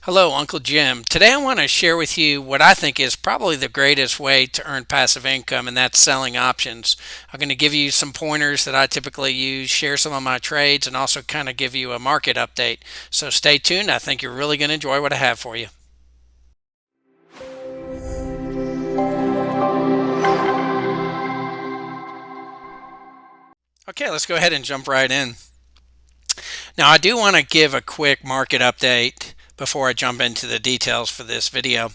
Hello, Uncle Jim. Today I want to share with you what I think is probably the greatest way to earn passive income, and that's selling options. I'm going to give you some pointers that I typically use, share some of my trades, and also kind of give you a market update. So stay tuned. I think you're really going to enjoy what I have for you. Okay, let's go ahead and jump right in. Now, I do want to give a quick market update before I jump into the details for this video.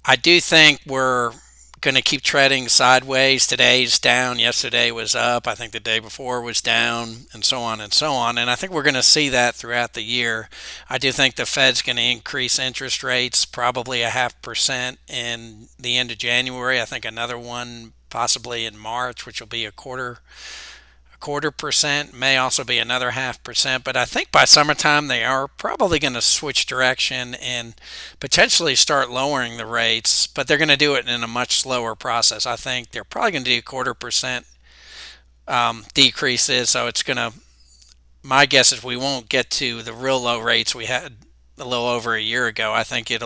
I do think we're going to keep treading sideways. Today's down, yesterday was up, I think the day before was down, and so on and so on. And I think we're going to see that throughout the year. I do think the Fed's going to increase interest rates probably a 0.5% in the end of January. I think another one possibly in March, which will be a quarter percent, may also be another 0.5%. But I think by summertime they are probably going to switch direction and potentially start lowering the rates, but they're going to do it in a much slower process. I think they're probably going to do 0.25% decreases. So it's going to, my guess is we won't get to the real low rates we had a little over a year ago. I think they're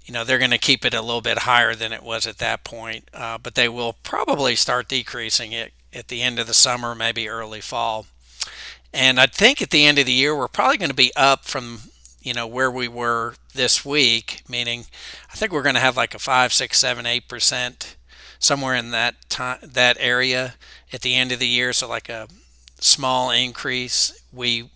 going to keep it a little bit higher than it was at that point, but they will probably start decreasing it at the end of the summer, maybe early fall. And I think at the end of the year, we're probably going to be up from where we were this week, meaning I think we're going to have like a 5, 6, 7, 8% somewhere in that area at the end of the year. So like a small increase. We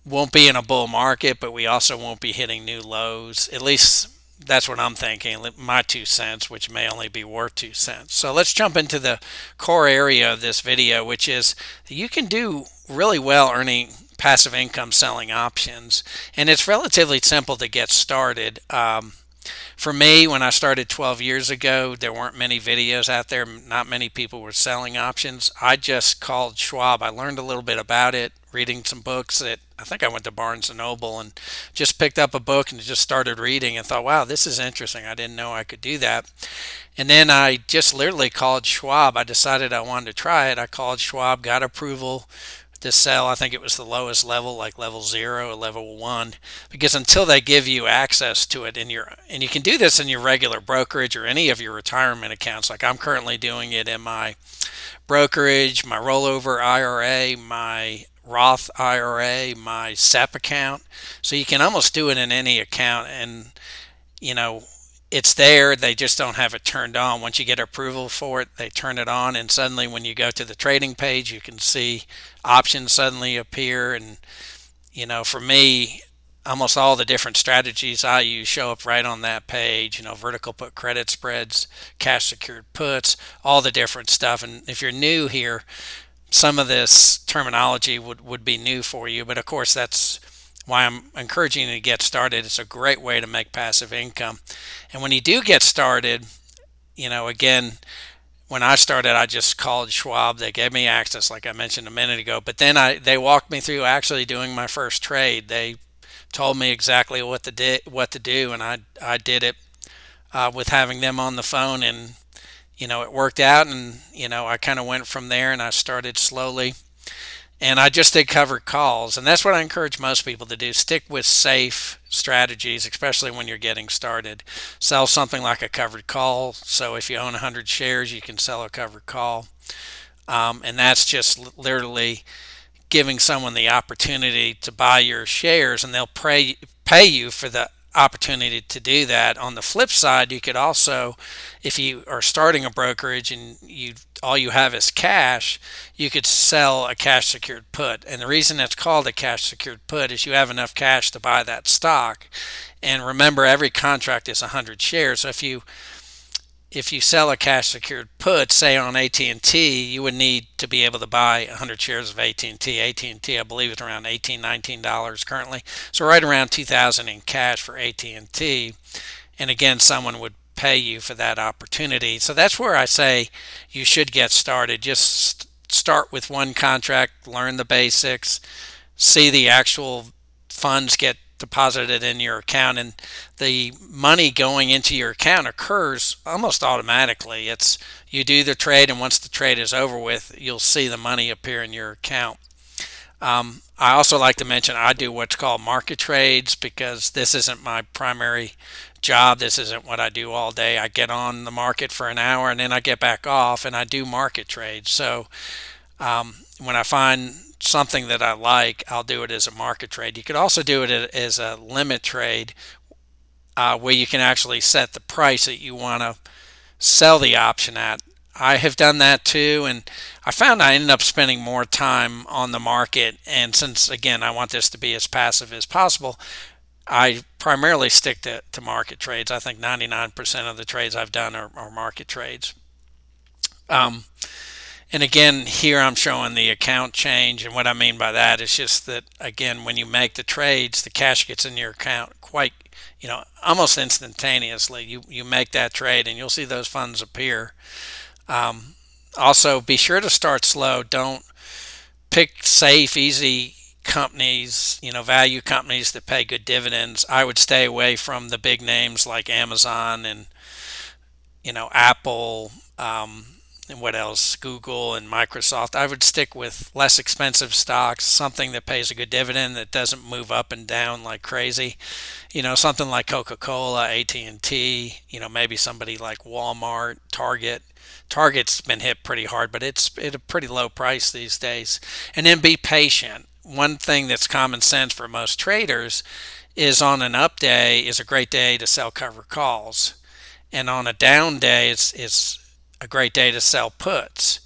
won't be in a bull market, but we also won't be hitting new lows. At least that's what I'm thinking, my 2 cents, which may only be worth 2 cents. So let's jump into the core area of this video, which is you can do really well earning passive income selling options, and it's relatively simple to get started. For me, when I started 12 years ago, there weren't many videos out there. Not many people were selling options. I just called Schwab. I learned a little bit about it reading some books. That I think I went to Barnes and Noble and just picked up a book and just started reading and thought, wow, this is interesting. I didn't know I could do that. And then I just literally called Schwab. I decided I wanted to try it. I called Schwab, got approval to sell. I think it was the lowest level, like level 0 or level 1, because until they give you access to it and you can do this in your regular brokerage or any of your retirement accounts. Like I'm currently doing it in my brokerage, my rollover IRA, my Roth IRA, my SEP account. So you can almost do it in any account, and you know it's there. They just don't have it turned on. Once you get approval for it, they turn it on, and suddenly when you go to the trading page, you can see options suddenly appear. And for me, almost all the different strategies I use show up right on that page. Vertical put credit spreads, cash secured puts, all the different stuff. And if you're new here, some of this terminology would be new for you, but of course that's why I'm encouraging you to get started. It's a great way to make passive income. And when you do get started, again, when I started, I just called Schwab. They gave me access, like I mentioned a minute ago. But then they walked me through actually doing my first trade. They told me exactly what to do, and I did it with having them on the phone, and it worked out. And I kind of went from there, and I started slowly. And I just did covered calls. And that's what I encourage most people to do. Stick with safe strategies, especially when you're getting started. Sell something like a covered call. So if you own 100 shares, you can sell a covered call. And that's just literally giving someone the opportunity to buy your shares, and they'll pay you for the opportunity to do that. On the flip side, you could also, if you are starting a brokerage and all you have is cash, you could sell a cash secured put. And the reason it's called a cash secured put is you have enough cash to buy that stock. And remember, every contract is 100 shares. So if you sell a cash secured put, say on AT&T, you would need to be able to buy 100 shares of AT&T. AT&T, I believe, is around $18, $19 currently. So right around $2,000 in cash for AT&T. And again, someone would pay you for that opportunity. So that's where I say you should get started. Just start with one contract, learn the basics, see the actual funds get deposited in your account, and the money going into your account occurs almost automatically. It's you do the trade, and once the trade is over with, you'll see the money appear in your account. I also like to mention I do what's called market trades because this isn't my primary job. This isn't what I do all day. I get on the market for an hour and then I get back off and I do market trades. So when I find something that I like, I'll do it as a market trade. You could also do it as a limit trade where you can actually set the price that you want to sell the option at. I have done that too, and I found I ended up spending more time on the market. And since, again, I want this to be as passive as possible, I primarily stick to market trades. I think 99% of the trades I've done are market trades. Um, and again, here I'm showing the account change. And what I mean by that is just that, again, when you make the trades, the cash gets in your account quite, almost instantaneously. You make that trade and you'll see those funds appear. Um, Also, be sure to start slow. Don't pick safe, easy companies, value companies that pay good dividends. I would stay away from the big names like Amazon and, Apple, and what else, Google and Microsoft. I would stick with less expensive stocks, something that pays a good dividend that doesn't move up and down like crazy. Something like Coca-Cola, AT&T, maybe somebody like Walmart, Target. Target's been hit pretty hard, but it's at a pretty low price these days. And then be patient. One thing that's common sense for most traders is on an up day is a great day to sell covered calls. And on a down day, it's a great day to sell puts.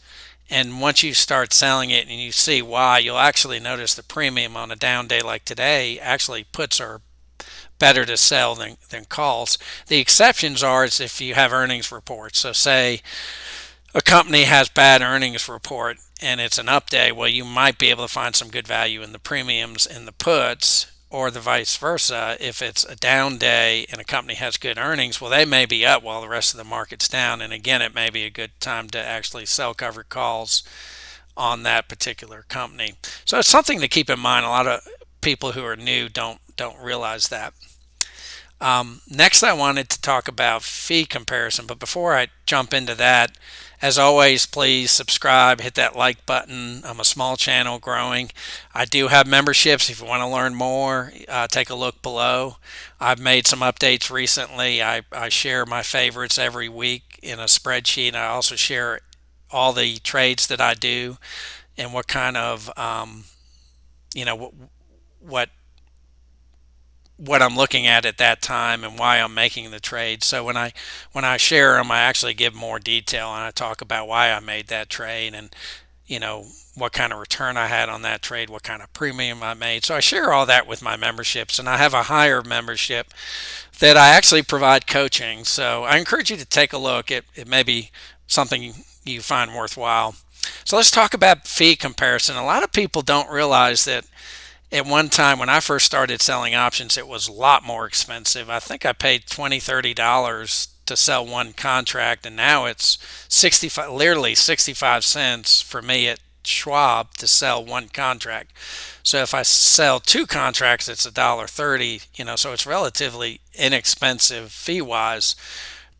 And once you start selling it and you see why, you'll actually notice the premium on a down day like today. Actually, puts are better to sell than calls. The exceptions are is if you have earnings reports. So say a company has bad earnings report and it's an up day, well, you might be able to find some good value in the premiums in the puts, or the vice versa. If it's a down day and a company has good earnings, well, they may be up while the rest of the market's down. And again, it may be a good time to actually sell covered calls on that particular company. So it's something to keep in mind. A lot of people who are new don't realize that. Next, I wanted to talk about fee comparison, but before I jump into that, as always, please subscribe, hit that like button. I'm a small channel growing. I do have memberships. If you want to learn more, take a look below. I've made some updates recently. I share my favorites every week in a spreadsheet. I also share all the trades that I do and what kind of, you know, what what I'm looking at that time and why I'm making the trade. So when I share them, I actually give more detail and I talk about why I made that trade and what kind of return I had on that trade, what kind of premium I made. So I share all that with my memberships, and I have a higher membership that I actually provide coaching. So I encourage you to take a look. It may be something you find worthwhile. So let's talk about fee comparison. A lot of people don't realize that at one time when I first started selling options, it was a lot more expensive. I think I paid $20, $30 to sell one contract, and now it's 65, literally 65 cents for me at Schwab to sell one contract. So if I sell two contracts, it's $1.30. So it's relatively inexpensive fee wise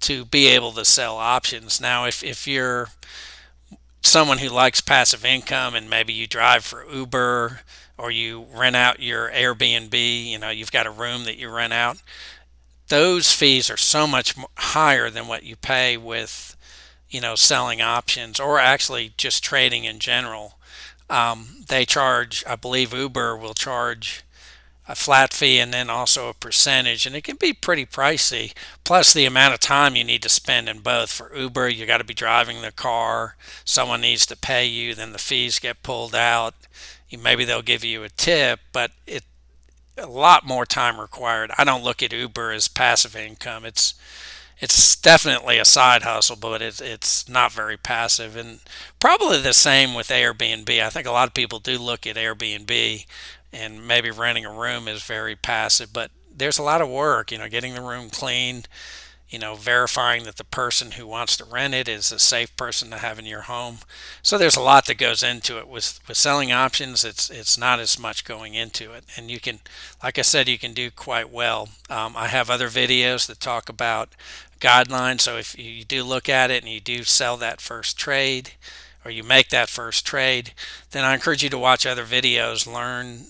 to be able to sell options. Now, if you're someone who likes passive income and maybe you drive for Uber or you rent out your Airbnb, you've got a room that you rent out, those fees are so much higher than what you pay with, selling options or actually just trading in general. They charge, I believe Uber will charge a flat fee and then also a percentage, and it can be pretty pricey. Plus, the amount of time you need to spend in both. For Uber, you got to be driving the car, someone needs to pay you, then the fees get pulled out. Maybe they'll give you a tip, but it's a lot more time required. I don't look at Uber as passive income. It's definitely a side hustle, but it's not very passive. And probably the same with Airbnb. I think a lot of people do look at Airbnb and maybe renting a room is very passive, but there's a lot of work, getting the room clean, verifying that the person who wants to rent it is a safe person to have in your home. So there's a lot that goes into it. With selling options, it's not as much going into it, and you can, like I said, you can do quite well. I have other videos that talk about guidelines. So if you do look at it and you do sell that first trade, or you make that first trade, then I encourage you to watch other videos, learn,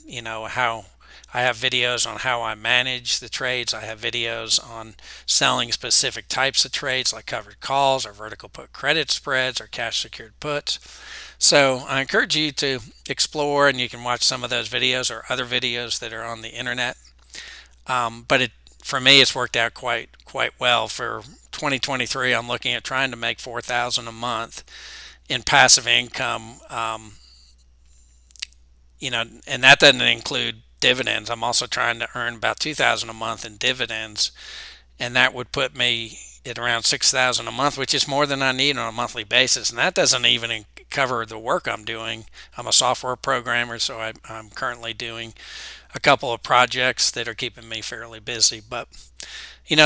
how I have videos on how I manage the trades. I have videos on selling specific types of trades like covered calls or vertical put credit spreads or cash secured puts. So I encourage you to explore, and you can watch some of those videos or other videos that are on the internet. But for me, it's worked out quite well. For 2023, I'm looking at trying to make 4,000 a month in passive income. And that doesn't include dividends. I'm also trying to earn about 2,000 a month in dividends, and that would put me at around 6,000 a month, which is more than I need on a monthly basis. And that doesn't even cover the work I'm doing. I'm a software programmer, so I'm currently doing a couple of projects that are keeping me fairly busy. But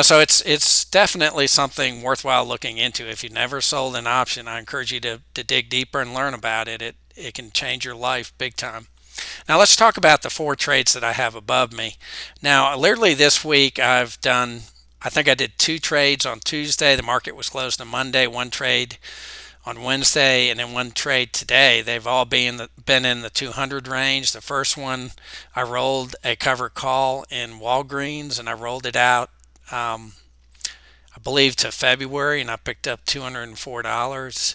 so it's definitely something worthwhile looking into. If you've never sold an option, I encourage you to dig deeper and learn about it. It can change your life big time. Now let's talk about the four trades that I have above me. Now, literally this week I think I did two trades on Tuesday. The market was closed on Monday, one trade on Wednesday, and then one trade today. They've all been in the 200 range. The first one, I rolled a cover call in Walgreens, and I rolled it out, I believe, to February, and I picked up $204.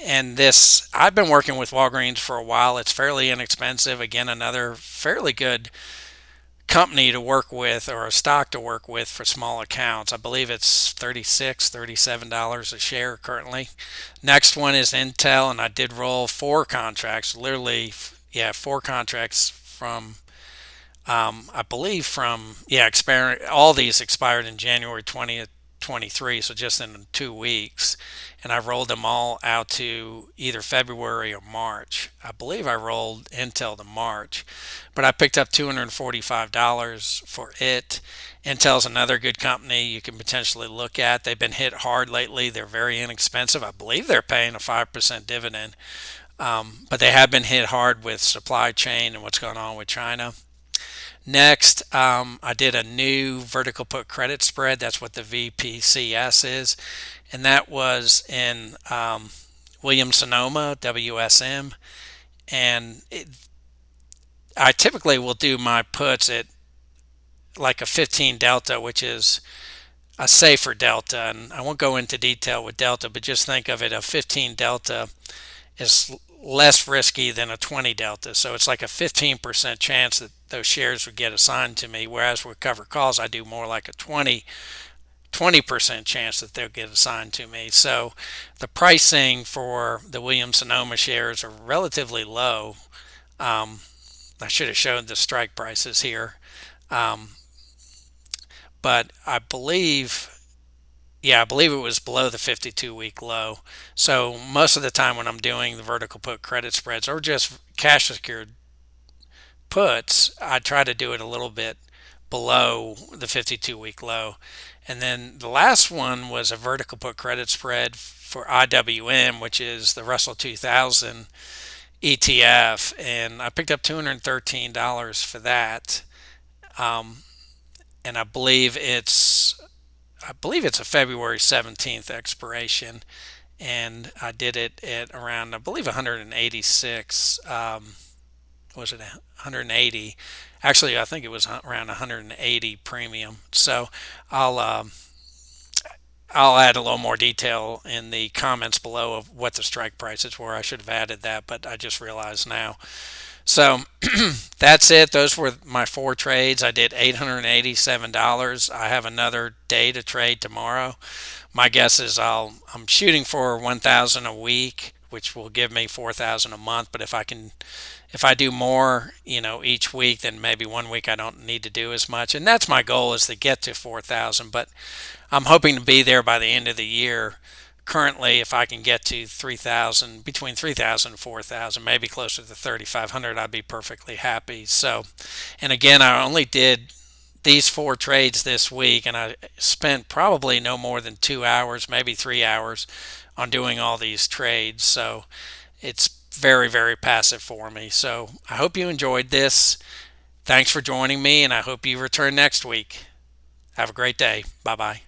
And this, I've been working with Walgreens for a while. It's fairly inexpensive. Again, another fairly good company to work with, or a stock to work with for small accounts. I believe it's $37 a share currently. Next one is Intel, and I did roll four contracts, literally, yeah, four contracts from, I believe all these expired in January 20th, 23, so just in 2 weeks, and I rolled them all out to either February or March. I believe I rolled Intel to March, but I picked up $245 for it. Intel's another good company you can potentially look at. They've been hit hard lately. They're very inexpensive. I believe they're paying a 5% dividend, but they have been hit hard with supply chain and what's going on with China. Next, I did a new vertical put credit spread. That's what the VPCS is. And that was in Williams Sonoma, WSM. And I typically will do my puts at like a 15 delta, which is a safer delta. And I won't go into detail with delta, but just think of it, a 15 delta is less risky than a 20 delta. So it's like a 15% chance that those shares would get assigned to me. Whereas with cover calls, I do more like a 20% chance that they'll get assigned to me. So the pricing for the Williams Sonoma shares are relatively low. I should have showed the strike prices here. But I believe it was below the 52-week low. So most of the time when I'm doing the vertical put credit spreads or just cash secured puts, I try to do it a little bit below the 52-week low. And then the last one was a vertical put credit spread for IWM, which is the Russell 2000 ETF, and I picked up $213 for that. And I believe it's a February 17th expiration, and I did it at around, I believe, 186. Was it 180? Actually, I think it was around 180 premium. So I'll I'll add a little more detail in the comments below of what the strike prices were. I should have added that, but I just realized now. So that's it. Those were my four trades. I did $887. I have another day to trade tomorrow. My guess is I'm shooting for 1,000 a week, which will give me 4,000 a month. But if I do more, each week, then maybe one week I don't need to do as much. And that's my goal, is to get to 4,000. But I'm hoping to be there by the end of the year. Currently, if I can get to 3,000, between 3,000 and 4,000, maybe closer to 3,500, I'd be perfectly happy. So, and again, I only did these four trades this week, and I spent probably no more than 2 hours, maybe 3 hours, on doing all these trades. So it's very, very passive for me. So I hope you enjoyed this. Thanks for joining me, and I hope you return next week. Have a great day. Bye-bye.